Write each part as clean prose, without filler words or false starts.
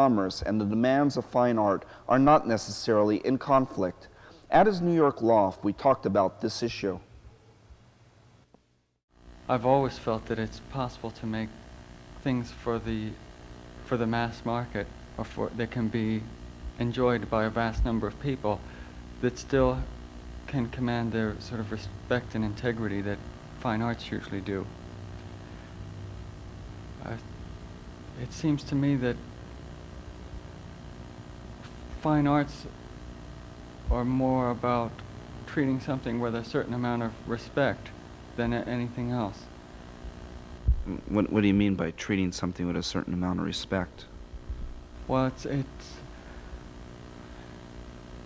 commerce and the demands of fine art are not necessarily in conflict. At his New York loft, we talked about this issue. I've always felt that it's possible to make things for the mass market, or that can be enjoyed by a vast number of people, that still can command the sort of respect and integrity that fine arts usually do. It seems to me that fine arts are more about treating something with a certain amount of respect than anything else. What do you mean by treating something with a certain amount of respect? Well, it's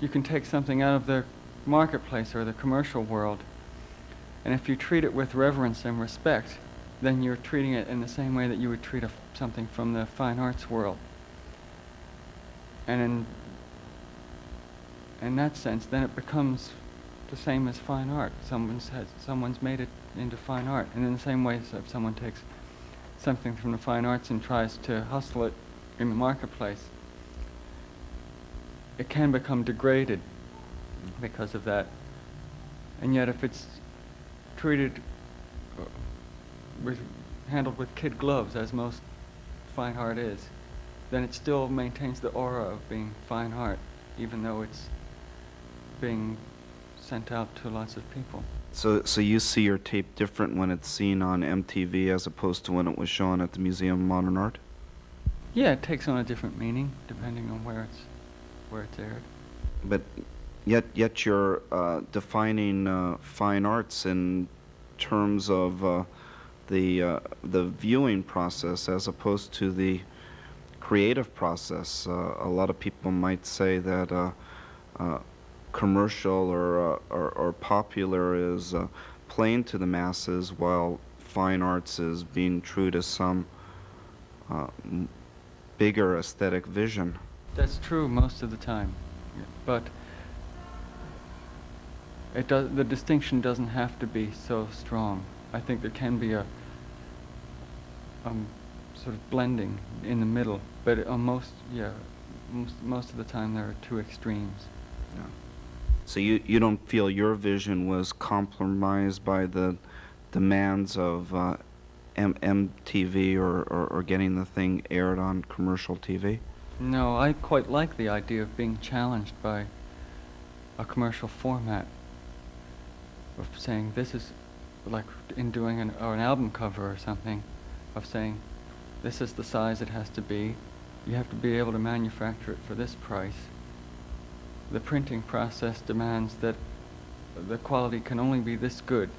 you can take something out of the marketplace or the commercial world, and if you treat it with reverence and respect, then you're treating it in the same way that you would treat something from the fine arts world. And in that sense, then it becomes the same as fine art. Someone's made it into fine art. And in the same way, so if someone takes something from the fine arts and tries to hustle it in the marketplace, it can become degraded because of that. And yet if it's treated, handled with kid gloves, as most fine art is, then it still maintains the aura of being fine art, even though it's being sent out to lots of people. So you see your tape different when it's seen on MTV as opposed to when it was shown at the Museum of Modern Art? Yeah, it takes on a different meaning depending on where it's aired. But yet you're defining fine arts in terms of the viewing process as opposed to the creative process. A lot of people might say that commercial or popular is playing to the masses, while fine arts is being true to some bigger aesthetic vision. That's true most of the time, but the distinction doesn't have to be so strong. I think there can be a sort of blending in the middle, but most of the time there are two extremes. Yeah. So you don't feel your vision was compromised by the demands of MTV or getting the thing aired on commercial TV? No, I quite like the idea of being challenged by a commercial format, of saying this is, like in doing an album cover or something, of saying this is the size it has to be, you have to be able to manufacture it for this price. The printing process demands that the quality can only be this good.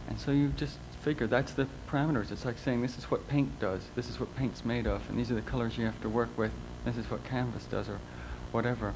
And so you just figure that's the parameters. It's like saying this is what paint does, this is what paint's made of, and these are the colors you have to work with, this is what canvas does, or whatever.